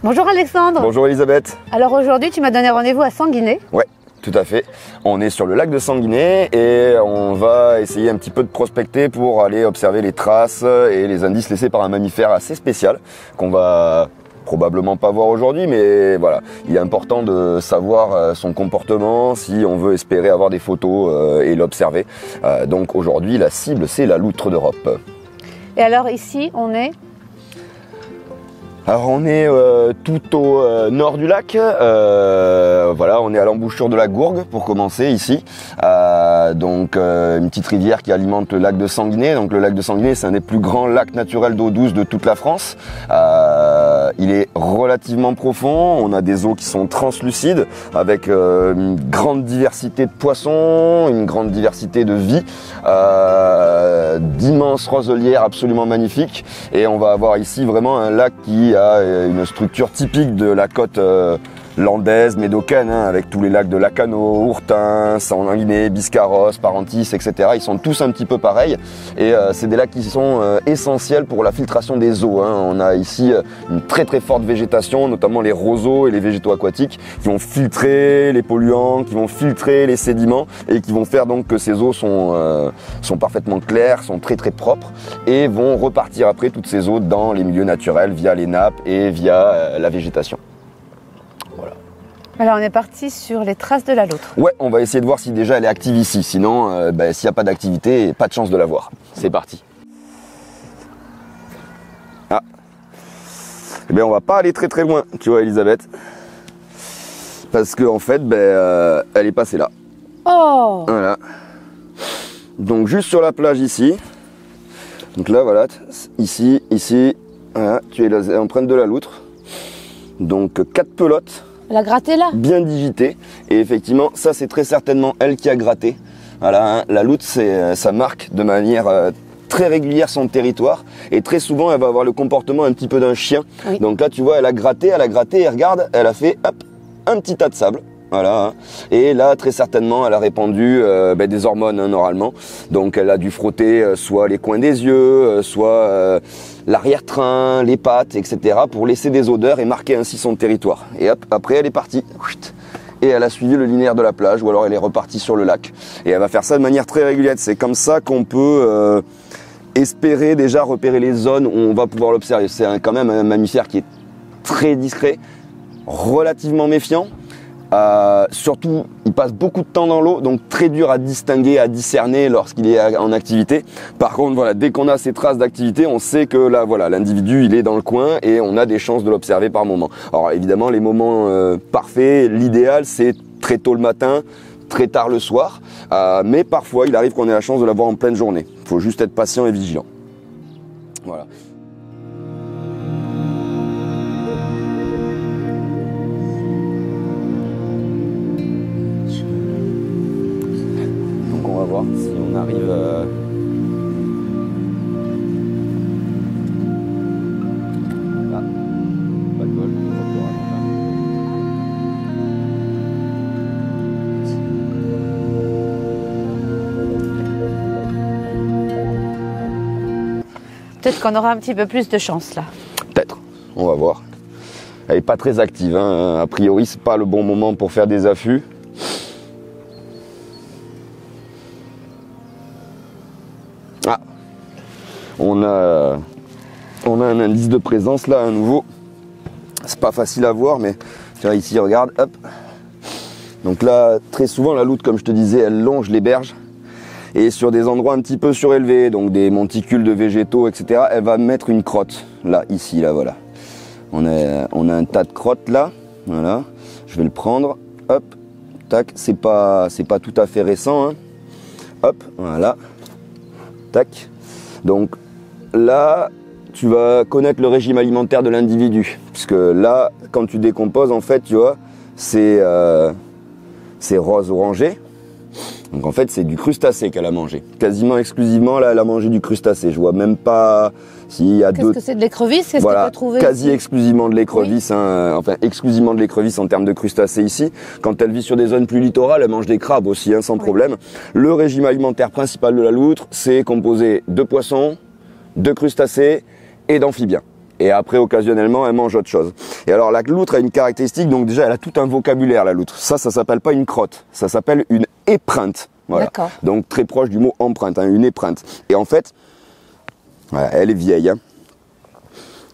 Bonjour Alexandre. Bonjour Elisabeth. Alors aujourd'hui tu m'as donné rendez-vous à Sanguinet. Ouais, tout à fait. On est sur le lac de Sanguinet et on va essayer un petit peu de prospecter pour aller observer les traces et les indices laissés par un mammifère assez spécial qu'on va probablement pas voir aujourd'hui, mais voilà, il est important de savoir son comportement si on veut espérer avoir des photos et l'observer. Donc aujourd'hui la cible c'est la loutre d'Europe. Et alors ici on est... Alors on est tout au nord du lac, voilà, on est à l'embouchure de la Gourgue pour commencer ici, donc une petite rivière qui alimente le lac de Sanguinet. Donc le lac de Sanguinet c'est un des plus grands lacs naturels d'eau douce de toute la France. Il est relativement profond, on a des eaux qui sont translucides avec une grande diversité de poissons, une grande diversité de vie, d'immenses roselières absolument magnifiques, et on va avoir ici vraiment un lac qui a une structure typique de la côte landaise, médocaine, hein, avec tous les lacs de Lacanau, Ourtin, Sanguinet, Biscarrosse, Parentis, etc. Ils sont tous un petit peu pareils et c'est des lacs qui sont essentiels pour la filtration des eaux, hein. On a ici une très forte végétation, notamment les roseaux et les végétaux aquatiques qui vont filtrer les polluants, qui vont filtrer les sédiments et qui vont faire donc que ces eaux sont parfaitement claires, sont très propres et vont repartir après toutes ces eaux dans les milieux naturels via les nappes et via la végétation. Alors on est parti sur les traces de la loutre. Ouais, on va essayer de voir si déjà elle est active ici. Sinon, s'il n'y a pas d'activité, pas de chance de la voir. C'est parti. Ah. Eh bien, on va pas aller très loin, tu vois, Elisabeth. Parce que en fait, elle est passée là. Oh. Voilà. Donc juste sur la plage ici. Donc là, voilà, ici, voilà, tu es l'empreinte de la loutre. Donc 4 pelotes. Elle a gratté là. Bien digitée. Et effectivement, ça c'est très certainement elle qui a gratté. Voilà, hein, la loutre, ça marque de manière très régulière son territoire. Et très souvent, elle va avoir le comportement un petit peu d'un chien. Oui. Donc là, tu vois, elle a gratté et regarde, elle a fait hop, un petit tas de sable. Voilà, hein. Et là très certainement elle a répandu des hormones, hein, normalement. Donc elle a dû frotter soit les coins des yeux, soit l'arrière-train, les pattes, etc. pour laisser des odeurs et marquer ainsi son territoire. Et hop, après elle est partie. Et elle a suivi le linéaire de la plage, ou alors elle est repartie sur le lac. Et elle va faire ça de manière très régulière. C'est comme ça qu'on peut espérer déjà repérer les zones où on va pouvoir l'observer. C'est quand même un mammifère qui est très discret, relativement méfiant. Surtout, il passe beaucoup de temps dans l'eau, donc très dur à distinguer, à discerner lorsqu'il est en activité. Par contre, voilà, dès qu'on a ces traces d'activité, on sait que là, voilà, l'individu, il est dans le coin et on a des chances de l'observer par moment. Alors évidemment, les moments parfaits, l'idéal, c'est très tôt le matin, très tard le soir, mais parfois, il arrive qu'on ait la chance de la voir en pleine journée. Il faut juste être patient et vigilant. Voilà. On va voir si on arrive là, pas de bol, peut-être qu'on aura un petit peu plus de chance là. Peut-être, on va voir. Elle n'est pas très active, hein. A priori c'est pas le bon moment pour faire des affûts. Ah, on a un indice de présence là, à nouveau. C'est pas facile à voir, mais tu vois ici, regarde, hop. Donc là, très souvent, la loutre, comme je te disais, elle longe les berges. Et sur des endroits un petit peu surélevés, donc des monticules de végétaux, etc., elle va mettre une crotte. Là, ici, là, voilà. On a un tas de crottes là. Voilà. Je vais le prendre. Hop. Tac. C'est pas tout à fait récent, hein. Hop. Voilà. Tac. Donc là, tu vas connaître le régime alimentaire de l'individu. Puisque là, quand tu décomposes, en fait, tu vois, c'est rose orangé. Donc en fait, c'est du crustacé qu'elle a mangé. Quasiment exclusivement, là, elle a mangé du crustacé. Je vois même pas s'il y a Qu'est-ce que c'est de l'écrevisse? Qu'est-ce voilà, qu'on peut trouver quasi ici? exclusivement de l'écrevisse, oui. Hein, enfin exclusivement de l'écrevisse en termes de crustacés ici. Quand elle vit sur des zones plus littorales, elle mange des crabes aussi, hein, sans problème. Le régime alimentaire principal de la loutre, c'est composé de poissons, de crustacés et d'amphibiens. Et après, occasionnellement, elle mange autre chose. Et alors, la loutre a une caractéristique, donc déjà, elle a tout un vocabulaire, la loutre. Ça s'appelle pas une crotte, ça s'appelle une épreinte. Voilà. D'accord. Donc, très proche du mot empreinte, hein, une épreinte. Et en fait, voilà, elle est vieille, hein.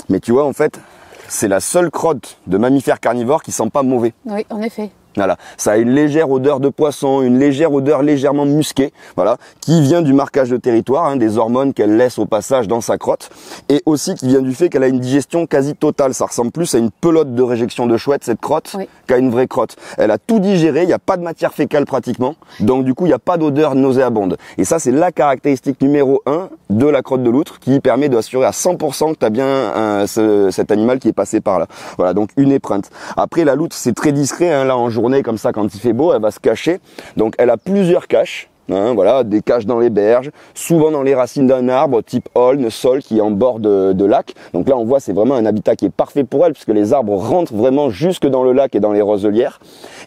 Mais tu vois, en fait, c'est la seule crotte de mammifère carnivore qui sent pas mauvais. Oui, en effet. Voilà, ça a une légère odeur de poisson, une légère odeur légèrement musquée, voilà, qui vient du marquage de territoire, hein, des hormones qu'elle laisse au passage dans sa crotte, et aussi qui vient du fait qu'elle a une digestion quasi totale. Ça ressemble plus à une pelote de réjection de chouette, cette crotte, oui, qu'à une vraie crotte. Elle a tout digéré, il n'y a pas de matière fécale pratiquement, donc du coup il n'y a pas d'odeur nauséabonde. Et ça, c'est la caractéristique numéro 1 de la crotte de loutre, qui permet d'assurer à 100% que tu as bien cet animal qui est passé par là. Voilà, donc une épreinte. Après, la loutre, c'est très discret, hein, là en journée, comme ça, quand il fait beau, elle va se cacher. Donc elle a plusieurs caches, hein, voilà, des caches dans les berges, souvent dans les racines d'un arbre, type aulne, saule, qui est en bord de lac. Donc là, on voit, c'est vraiment un habitat qui est parfait pour elle, puisque les arbres rentrent vraiment jusque dans le lac et dans les roselières.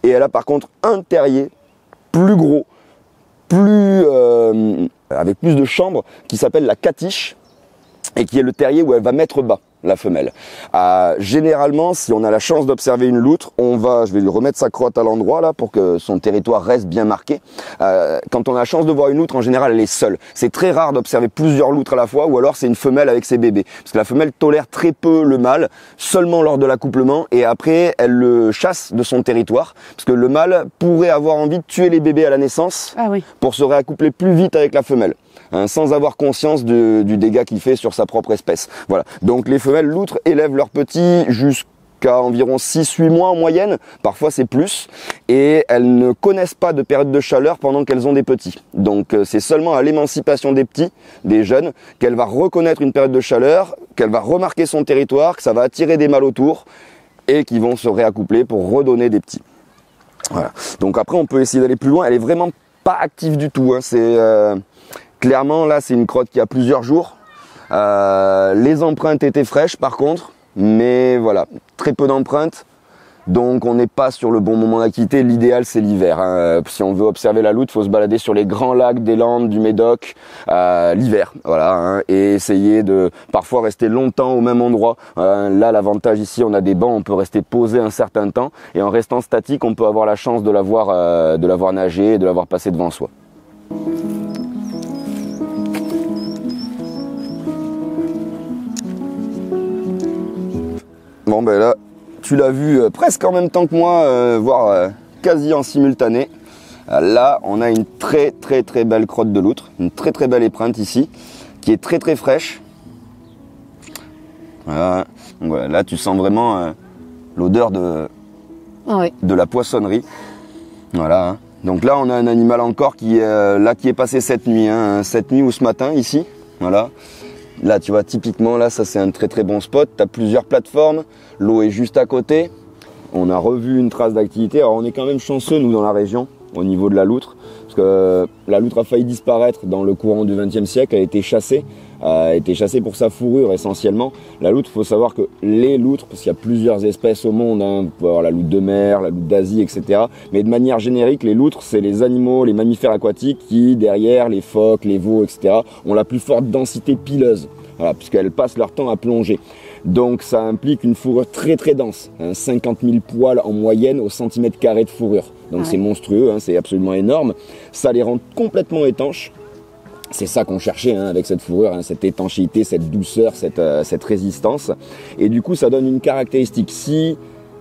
Et elle a par contre un terrier plus gros, avec plus de chambres, qui s'appelle la catiche, et qui est le terrier où elle va mettre bas la femelle. Généralement, si on a la chance d'observer une loutre, je vais lui remettre sa crotte à l'endroit là pour que son territoire reste bien marqué. Quand on a la chance de voir une loutre, en général, elle est seule. C'est très rare d'observer plusieurs loutres à la fois, ou alors c'est une femelle avec ses bébés. Parce que la femelle tolère très peu le mâle, seulement lors de l'accouplement, et après, elle le chasse de son territoire. Parce que le mâle pourrait avoir envie de tuer les bébés à la naissance pour se réaccoupler plus vite avec la femelle. Hein, sans avoir conscience du dégât qu'il fait sur sa propre espèce. Voilà. Donc les femelles loutres élèvent leurs petits jusqu'à environ 6-8 mois en moyenne, parfois c'est plus, et elles ne connaissent pas de période de chaleur pendant qu'elles ont des petits. Donc c'est seulement à l'émancipation des petits, des jeunes, qu'elle va reconnaître une période de chaleur, qu'elle va remarquer son territoire, que ça va attirer des mâles autour, et qui vont se réaccoupler pour redonner des petits. Voilà. Donc après on peut essayer d'aller plus loin, elle est vraiment pas active du tout, hein. Clairement, là, c'est une crotte qui a plusieurs jours. Les empreintes étaient fraîches, par contre, mais voilà, très peu d'empreintes. Donc, on n'est pas sur le bon moment d'activité. L'idéal, c'est l'hiver, hein. Si on veut observer la loutre, il faut se balader sur les grands lacs des Landes, du Médoc, l'hiver, voilà, hein, et essayer de parfois rester longtemps au même endroit. Là, l'avantage ici, on a des bancs, on peut rester posé un certain temps, et en restant statique, on peut avoir la chance de la voir nager et de la voir passer devant soi. Bon ben là, tu l'as vu presque en même temps que moi, voire quasi en simultané. Là, on a une très très très belle crotte de loutre, une très très belle épreinte ici, qui est très très fraîche. Voilà. Donc, voilà, là, tu sens vraiment l'odeur de la poissonnerie. Voilà. Donc là, on a un animal encore qui est passé cette nuit, hein, cette nuit ou ce matin ici. Voilà. Là, tu vois, typiquement, là, ça c'est un très très bon spot. Tu as plusieurs plateformes, l'eau est juste à côté. On a revu une trace d'activité. Alors, on est quand même chanceux, nous, dans la région, au niveau de la loutre. Parce que la loutre a failli disparaître dans le courant du XXe siècle. Elle a été chassée. Pour sa fourrure, essentiellement. La loutre, il faut savoir que les loutres, parce qu'il y a plusieurs espèces au monde, hein, on peut avoir la loutre de mer, la loutre d'Asie, etc. Mais de manière générique, les loutres, c'est les animaux, les mammifères aquatiques qui, derrière les phoques, les veaux, etc., ont la plus forte densité pileuse. Voilà, puisqu'elles passent leur temps à plonger. Donc ça implique une fourrure très très dense, hein, 50 000 poils en moyenne au centimètre carré de fourrure. Donc c'est monstrueux, hein, c'est absolument énorme. Ça les rend complètement étanches. C'est ça qu'on cherchait, hein, avec cette fourrure, hein, cette étanchéité, cette douceur, cette résistance. Et du coup, ça donne une caractéristique. Si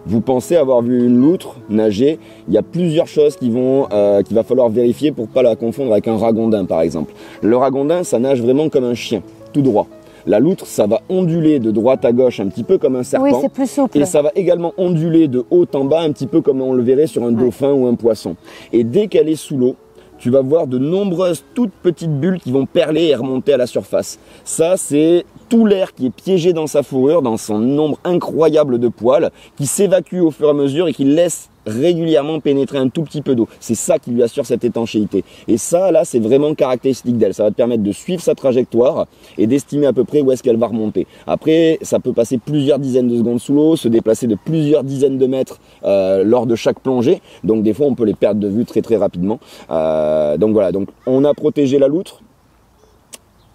vous pensez avoir vu une loutre nager, il y a plusieurs choses qu'il va falloir vérifier pour pas la confondre avec un ragondin, par exemple. Le ragondin, ça nage vraiment comme un chien, tout droit. La loutre, ça va onduler de droite à gauche un petit peu comme un serpent. Oui, c'est plus souple. Et ça va également onduler de haut en bas un petit peu comme on le verrait sur un dauphin ou un poisson. Et dès qu'elle est sous l'eau, tu vas voir de nombreuses toutes petites bulles qui vont perler et remonter à la surface. Ça, c'est tout l'air qui est piégé dans sa fourrure, dans son nombre incroyable de poils, qui s'évacue au fur et à mesure et qui laisse régulièrement pénétrer un tout petit peu d'eau. C'est ça qui lui assure cette étanchéité. Et ça, là, c'est vraiment caractéristique d'elle. Ça va te permettre de suivre sa trajectoire et d'estimer à peu près où est-ce qu'elle va remonter. Après, ça peut passer plusieurs dizaines de secondes sous l'eau, se déplacer de plusieurs dizaines de mètres lors de chaque plongée. Donc des fois, on peut les perdre de vue très très rapidement. Donc voilà, donc on a protégé la loutre.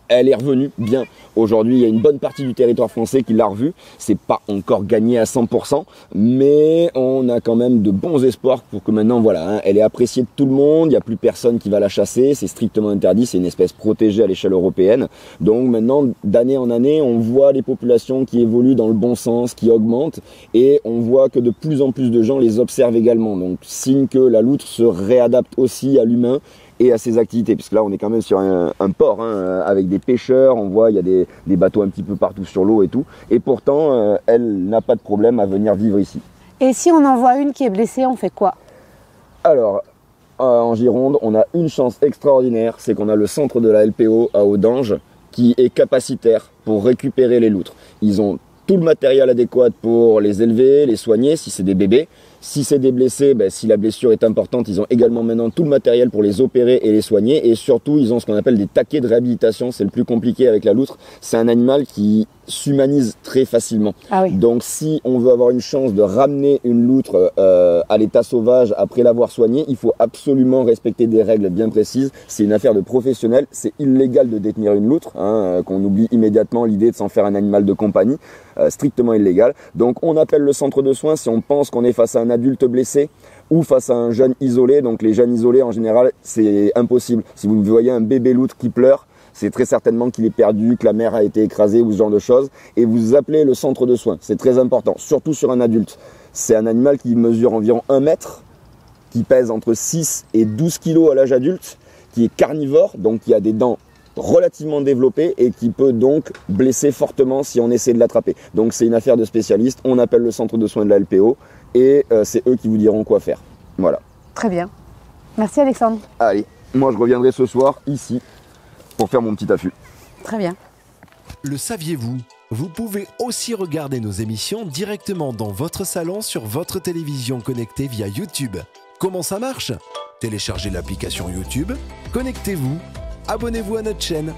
elle est revenue bien. Aujourd'hui, il y a une bonne partie du territoire français qui l'a revue. C'est pas encore gagné à 100%, mais on a quand même de bons espoirs pour que maintenant, voilà, elle est appréciée de tout le monde. Il n'y a plus personne qui va la chasser. C'est strictement interdit. C'est une espèce protégée à l'échelle européenne. Donc maintenant, d'année en année, on voit les populations qui évoluent dans le bon sens, qui augmentent, et on voit que de plus en plus de gens les observent également. Donc signe que la loutre se réadapte aussi à l'humain et à ses activités, puisque là on est quand même sur un port avec des pêcheurs, on voit il y a des bateaux un petit peu partout sur l'eau et tout, et pourtant elle n'a pas de problème à venir vivre ici. Et si on en voit une qui est blessée, on fait quoi? Alors, en Gironde, on a une chance extraordinaire, c'est qu'on a le centre de la LPO à Audange qui est capacitaire pour récupérer les loutres. Ils ont tout le matériel adéquat pour les élever, les soigner si c'est des bébés. Si c'est des blessés, si la blessure est importante, ils ont également maintenant tout le matériel pour les opérer et les soigner. Et surtout, ils ont ce qu'on appelle des taquets de réhabilitation. C'est le plus compliqué avec la loutre. C'est un animal qui s'humanise très facilement. Ah oui. Donc si on veut avoir une chance de ramener une loutre à l'état sauvage après l'avoir soignée, il faut absolument respecter des règles bien précises. C'est une affaire de professionnel. C'est illégal de détenir une loutre, qu'on oublie immédiatement l'idée de s'en faire un animal de compagnie. Strictement illégal. Donc on appelle le centre de soins si on pense qu'on est face à un adulte blessé ou face à un jeune isolé. Donc les jeunes isolés en général c'est impossible. Si vous voyez un bébé loutre qui pleure, c'est très certainement qu'il est perdu, que la mère a été écrasée ou ce genre de choses. Et vous appelez le centre de soins, c'est très important, surtout sur un adulte. C'est un animal qui mesure environ 1 mètre, qui pèse entre 6 et 12 kilos à l'âge adulte, qui est carnivore, donc qui a des dents relativement développé et qui peut donc blesser fortement si on essaie de l'attraper. Donc c'est une affaire de spécialistes, on appelle le centre de soins de la LPO et c'est eux qui vous diront quoi faire. Voilà. Très bien. Merci Alexandre. Allez, moi je reviendrai ce soir ici pour faire mon petit affût. Très bien. Le saviez-vous? Vous pouvez aussi regarder nos émissions directement dans votre salon sur votre télévision connectée via YouTube. Comment ça marche? Téléchargez l'application YouTube, connectez-vous, abonnez-vous à notre chaîne.